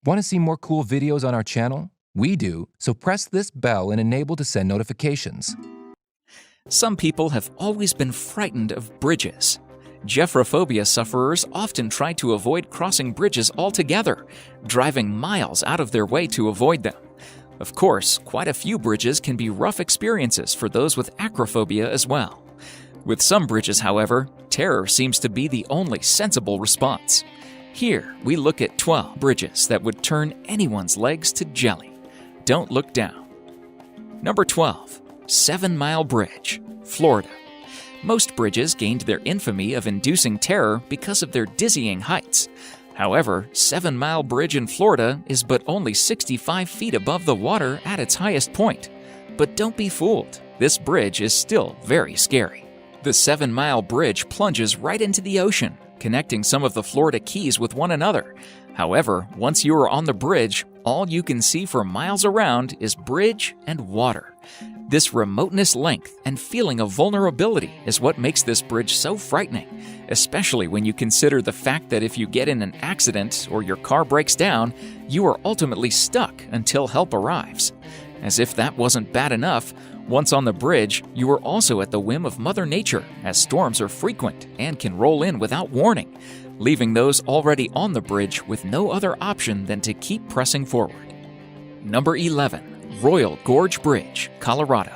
Want to see more cool videos on our channel? We do, so press this bell and enable to send notifications. Some people have always been frightened of bridges. Gephrophobia sufferers often try to avoid crossing bridges altogether, driving miles out of their way to avoid them. Of course, quite a few bridges can be rough experiences for those with acrophobia as well. With some bridges, however, terror seems to be the only sensible response. Here, we look at 12 bridges that would turn anyone's legs to jelly. Don't look down. Number 12. 7 Mile Bridge, Florida. Most bridges gained their infamy of inducing terror because of their dizzying heights. However, 7 Mile Bridge in Florida is but only 65 feet above the water at its highest point. But don't be fooled, this bridge is still very scary. The 7 Mile Bridge plunges right into the ocean, connecting some of the Florida Keys with one another. However, once you are on the bridge, all you can see for miles around is bridge and water. This remoteness, length, and feeling of vulnerability is what makes this bridge so frightening, especially when you consider the fact that if you get in an accident or your car breaks down, you are ultimately stuck until help arrives. As if that wasn't bad enough, once on the bridge, you are also at the whim of Mother Nature, as storms are frequent and can roll in without warning, leaving those already on the bridge with no other option than to keep pressing forward. Number 11. Royal Gorge Bridge, Colorado.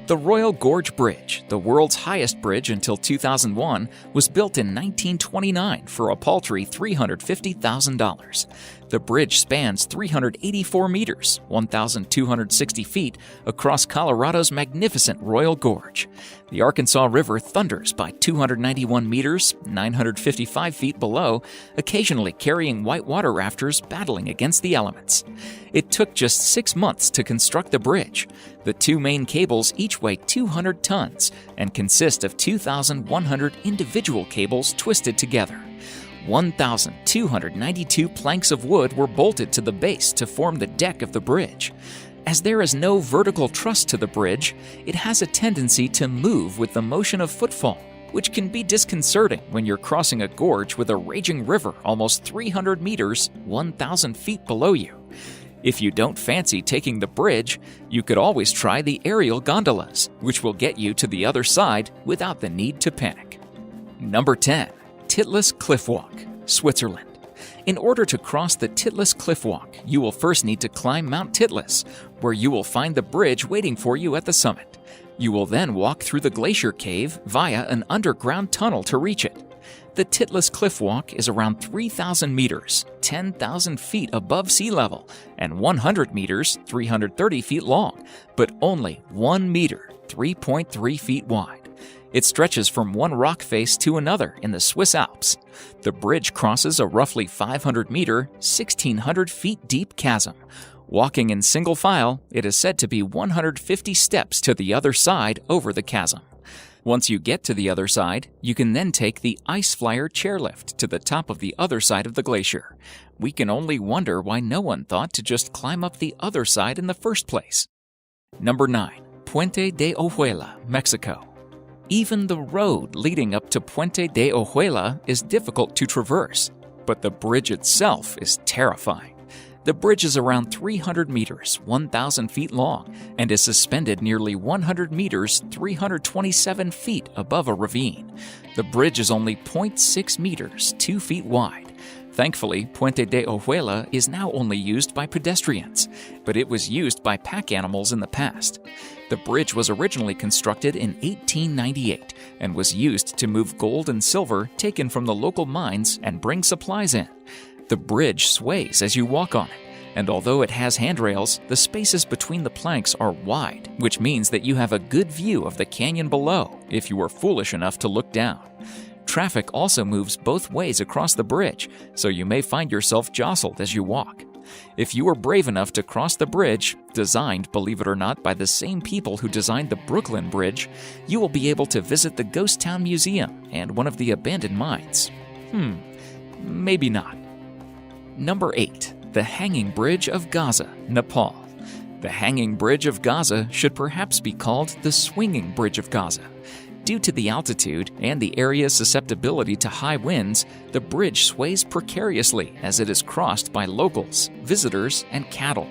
The Royal Gorge Bridge, the world's highest bridge until 2001, was built in 1929 for a paltry $350,000. The bridge spans 384 meters, 1,260 feet, across Colorado's magnificent Royal Gorge. The Arkansas River thunders by 291 meters, 955 feet below, occasionally carrying whitewater rafters battling against the elements. It took just 6 months to construct the bridge. The two main cables each weigh 200 tons and consist of 2,100 individual cables twisted together. 1,292 planks of wood were bolted to the base to form the deck of the bridge. As there is no vertical truss to the bridge, it has a tendency to move with the motion of footfall, which can be disconcerting when you're crossing a gorge with a raging river almost 300 meters, 1,000 feet below you. If you don't fancy taking the bridge, you could always try the aerial gondolas, which will get you to the other side without the need to panic. Number 10. Titlis Cliff Walk, Switzerland. In order to cross the Titlis Cliff Walk, you will first need to climb Mount Titlis, where you will find the bridge waiting for you at the summit. You will then walk through the glacier cave via an underground tunnel to reach it. The Titlis Cliff Walk is around 3,000 meters, 10,000 feet above sea level, and 100 meters, 330 feet long, but only 1 meter, 3.3 feet wide. It stretches from one rock face to another in the Swiss Alps. The bridge crosses a roughly 500-meter, 1,600 feet deep chasm. Walking in single file, it is said to be 150 steps to the other side over the chasm. Once you get to the other side, you can then take the Ice Flyer chairlift to the top of the other side of the glacier. We can only wonder why no one thought to just climb up the other side in the first place. Number 9. Puente de Ojuela, Mexico. Even the road leading up to Puente de Ojuela is difficult to traverse, but the bridge itself is terrifying. The bridge is around 300 meters, 1,000 feet long, and is suspended nearly 100 meters, 327 feet above a ravine. The bridge is only 0.6 meters, 2 feet wide. Thankfully, Puente de Ojuela is now only used by pedestrians, but it was used by pack animals in the past. The bridge was originally constructed in 1898 and was used to move gold and silver taken from the local mines and bring supplies in. The bridge sways as you walk on it, and although it has handrails, the spaces between the planks are wide, which means that you have a good view of the canyon below if you are foolish enough to look down. Traffic also moves both ways across the bridge, so you may find yourself jostled as you walk. If you are brave enough to cross the bridge, designed, believe it or not, by the same people who designed the Brooklyn Bridge, you will be able to visit the Ghost Town Museum and one of the abandoned mines. Maybe not. Number 8. The Hanging Bridge of Gaza, Nepal. The Hanging Bridge of Gaza should perhaps be called the Swinging Bridge of Gaza. Due to the altitude and the area's susceptibility to high winds, the bridge sways precariously as it is crossed by locals, visitors, and cattle.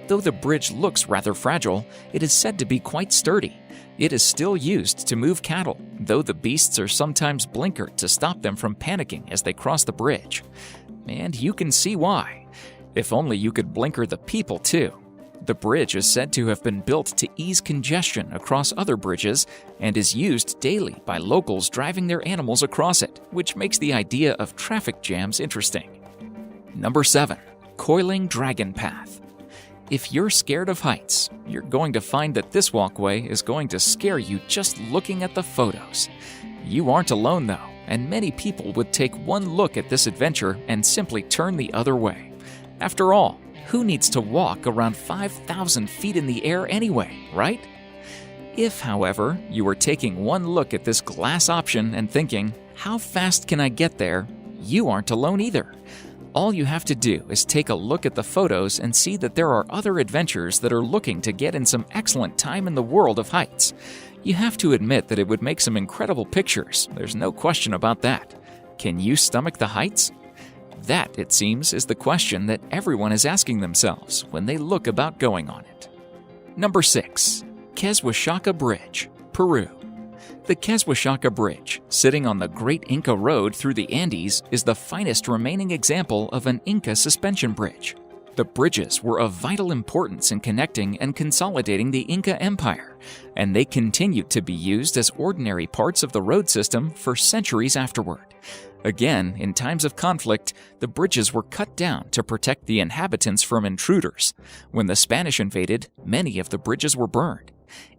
Though the bridge looks rather fragile, it is said to be quite sturdy. It is still used to move cattle, though the beasts are sometimes blinkered to stop them from panicking as they cross the bridge. And you can see why. If only you could blinker the people too. The bridge is said to have been built to ease congestion across other bridges and is used daily by locals driving their animals across it, which makes the idea of traffic jams interesting. Number 7. Coiling Dragon Path. If you're scared of heights, you're going to find that this walkway is going to scare you just looking at the photos. You aren't alone though, and many people would take one look at this adventure and simply turn the other way. After all, who needs to walk around 5,000 feet in the air anyway, right? If, however, you were taking one look at this glass option and thinking, how fast can I get there? You aren't alone either. All you have to do is take a look at the photos and see that there are other adventurers that are looking to get in some excellent time in the world of heights. You have to admit that it would make some incredible pictures, there's no question about that. Can you stomach the heights? That, it seems, is the question that everyone is asking themselves when they look about going on it. Number 6. Queswashaca Bridge, Peru. The Queswashaca Bridge, sitting on the Great Inca Road through the Andes, is the finest remaining example of an Inca suspension bridge. The bridges were of vital importance in connecting and consolidating the Inca Empire, and they continued to be used as ordinary parts of the road system for centuries afterward. Again, in times of conflict, the bridges were cut down to protect the inhabitants from intruders. When the Spanish invaded, many of the bridges were burned.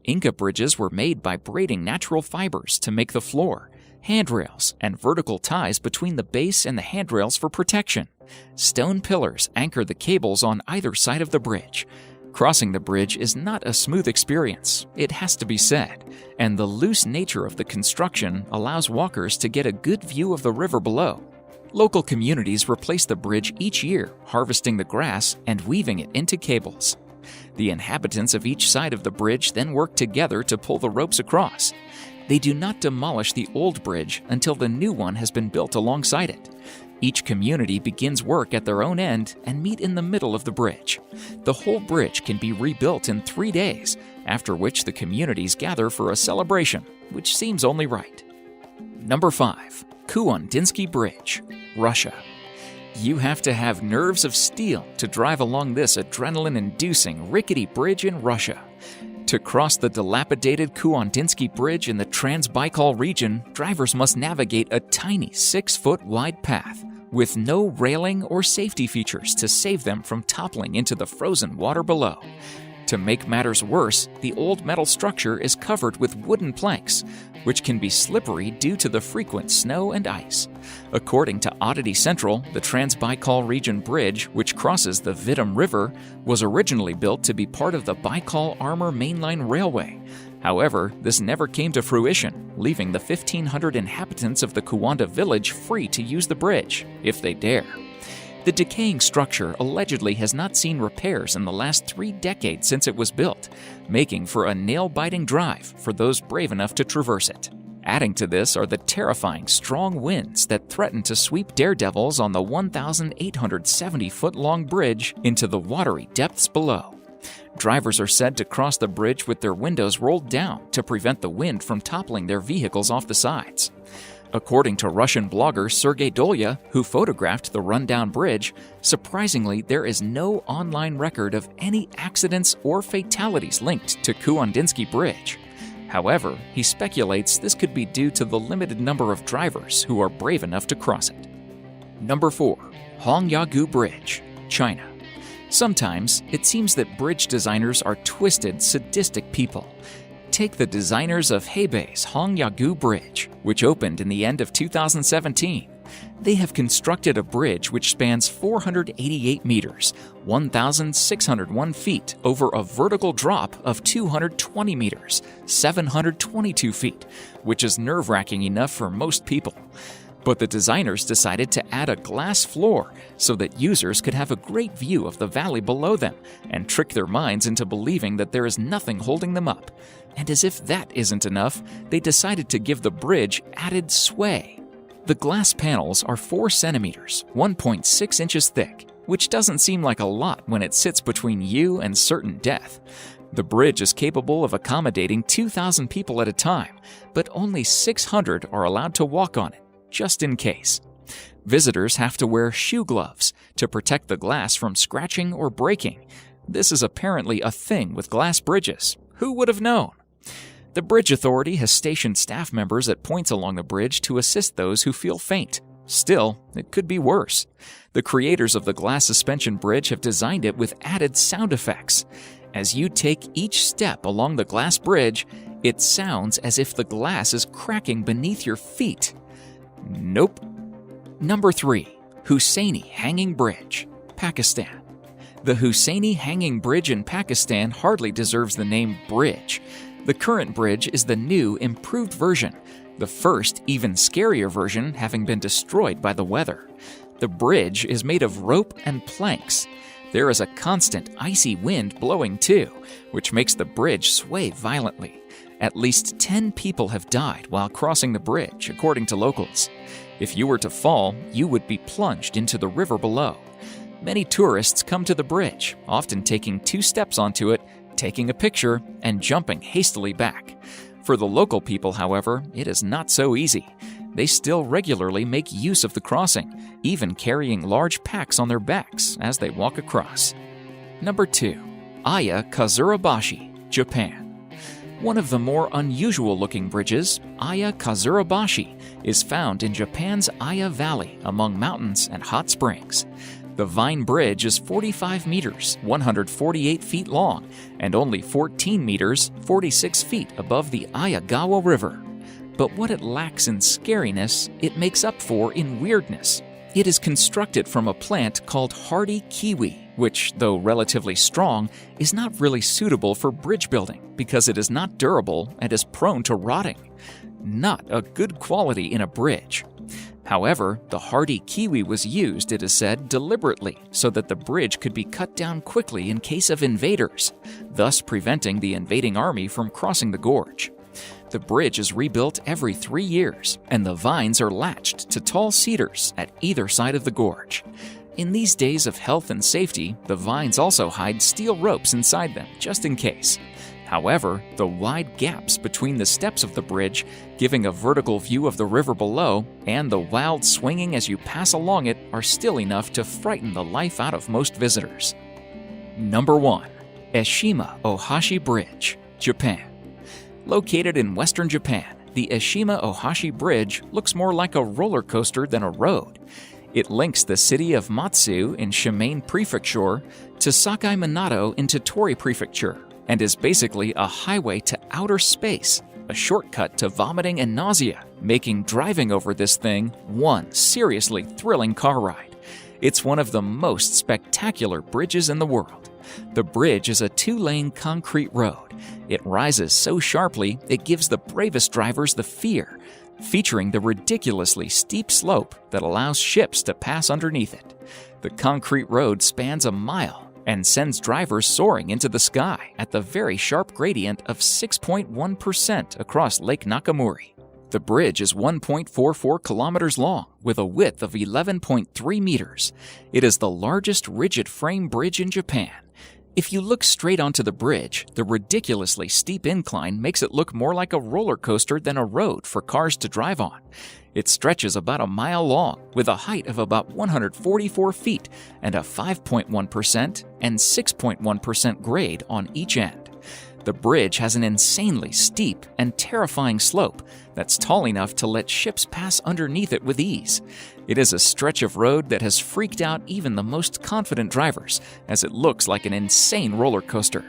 Inca bridges were made by braiding natural fibers to make the floor, handrails, and vertical ties between the base and the handrails for protection. Stone pillars anchor the cables on either side of the bridge. Crossing the bridge is not a smooth experience, it has to be said, and the loose nature of the construction allows walkers to get a good view of the river below. Local communities replace the bridge each year, harvesting the grass and weaving it into cables. The inhabitants of each side of the bridge then work together to pull the ropes across. They do not demolish the old bridge until the new one has been built alongside it. Each community begins work at their own end and meet in the middle of the bridge. The whole bridge can be rebuilt in 3 days, after which the communities gather for a celebration, which seems only right. Number 5. Kuandinsky Bridge, Russia. You have to have nerves of steel to drive along this adrenaline-inducing, rickety bridge in Russia. To cross the dilapidated Kuandinsky Bridge in the Trans-Baikal region, drivers must navigate a tiny 6-foot wide path with no railing or safety features to save them from toppling into the frozen water below. To make matters worse, the old metal structure is covered with wooden planks, which can be slippery due to the frequent snow and ice. According to Oddity Central, the Trans-Baikal Region Bridge, which crosses the Vidym River, was originally built to be part of the Baikal-Amur Mainline Railway. However, this never came to fruition, leaving the 1,500 inhabitants of the Kuwanda village free to use the bridge, if they dare. The decaying structure allegedly has not seen repairs in the last 3 decades since it was built, making for a nail-biting drive for those brave enough to traverse it. Adding to this are the terrifying strong winds that threaten to sweep daredevils on the 1,870-foot-long bridge into the watery depths below. Drivers are said to cross the bridge with their windows rolled down to prevent the wind from toppling their vehicles off the sides. According to Russian blogger Sergei Dolya, who photographed the rundown bridge, surprisingly, there is no online record of any accidents or fatalities linked to Kuandinsky Bridge. However, he speculates this could be due to the limited number of drivers who are brave enough to cross it. Number 4. Hongyagu Bridge, China. Sometimes, it seems that bridge designers are twisted, sadistic people. Take the designers of Hebei's Hongyagu Bridge, which opened in the end of 2017. They have constructed a bridge which spans 488 meters, 1,601 feet, over a vertical drop of 220 meters, 722 feet, which is nerve-wracking enough for most people. But the designers decided to add a glass floor so that users could have a great view of the valley below them and trick their minds into believing that there is nothing holding them up. And as if that isn't enough, they decided to give the bridge added sway. The glass panels are 4 centimeters, 1.6 inches thick, which doesn't seem like a lot when it sits between you and certain death. The bridge is capable of accommodating 2,000 people at a time, but only 600 are allowed to walk on it, just in case. Visitors have to wear shoe gloves to protect the glass from scratching or breaking. This is apparently a thing with glass bridges. Who would have known? The Bridge Authority has stationed staff members at points along the bridge to assist those who feel faint. Still, it could be worse. The creators of the glass suspension bridge have designed it with added sound effects. As you take each step along the glass bridge, it sounds as if the glass is cracking beneath your feet. Nope. Number 3. Hussaini Hanging Bridge, Pakistan. The Hussaini Hanging Bridge in Pakistan hardly deserves the name bridge. The current bridge is the new, improved version, the first, even scarier version having been destroyed by the weather. The bridge is made of rope and planks. There is a constant icy wind blowing too, which makes the bridge sway violently. At least 10 people have died while crossing the bridge, according to locals. If you were to fall, you would be plunged into the river below. Many tourists come to the bridge, often taking 2 steps onto it, taking a picture, and jumping hastily back. For the local people, however, it is not so easy. They still regularly make use of the crossing, even carrying large packs on their backs as they walk across. Number 2. Aya Kazurabashi, Japan. One of the more unusual-looking bridges, Aya Kazurabashi, is found in Japan's Aya Valley among mountains and hot springs. The Vine Bridge is 45 meters, 148 feet long, and only 14 meters, 46 feet above the Ayagawa River. But what it lacks in scariness, it makes up for in weirdness. It is constructed from a plant called hardy kiwi, which, though relatively strong, is not really suitable for bridge building because it is not durable and is prone to rotting. Not a good quality in a bridge. However, the hardy kiwi was used, it is said, deliberately so that the bridge could be cut down quickly in case of invaders, thus preventing the invading army from crossing the gorge. The bridge is rebuilt every 3 years, and the vines are latched to tall cedars at either side of the gorge. In these days of health and safety, the vines also hide steel ropes inside them, just in case. However, the wide gaps between the steps of the bridge, giving a vertical view of the river below, and the wild swinging as you pass along it are still enough to frighten the life out of most visitors. Number 1. Eshima Ohashi Bridge, Japan. Located in western Japan, the Eshima Ohashi Bridge looks more like a roller coaster than a road. It links the city of Matsu in Shimane Prefecture to Sakai Minato in Tottori Prefecture, and is basically a highway to outer space, a shortcut to vomiting and nausea, making driving over this thing one seriously thrilling car ride. It's one of the most spectacular bridges in the world. The bridge is a 2-lane concrete road. It rises so sharply it gives the bravest drivers the fear, featuring the ridiculously steep slope that allows ships to pass underneath it. The concrete road spans a mile and sends drivers soaring into the sky at the very sharp gradient of 6.1% across Lake Nakamuri. The bridge is 1.44 kilometers long with a width of 11.3 meters. It is the largest rigid frame bridge in Japan. If you look straight onto the bridge, the ridiculously steep incline makes it look more like a roller coaster than a road for cars to drive on. It stretches about a mile long, with a height of about 144 feet and a 5.1% and 6.1% grade on each end. The bridge has an insanely steep and terrifying slope that's tall enough to let ships pass underneath it with ease. It is a stretch of road that has freaked out even the most confident drivers, as it looks like an insane roller coaster.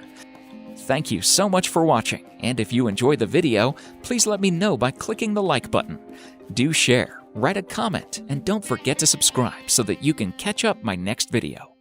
Thank you so much for watching, and if you enjoyed the video, please let me know by clicking the like button. Do share, write a comment, and don't forget to subscribe so that you can catch up my next video.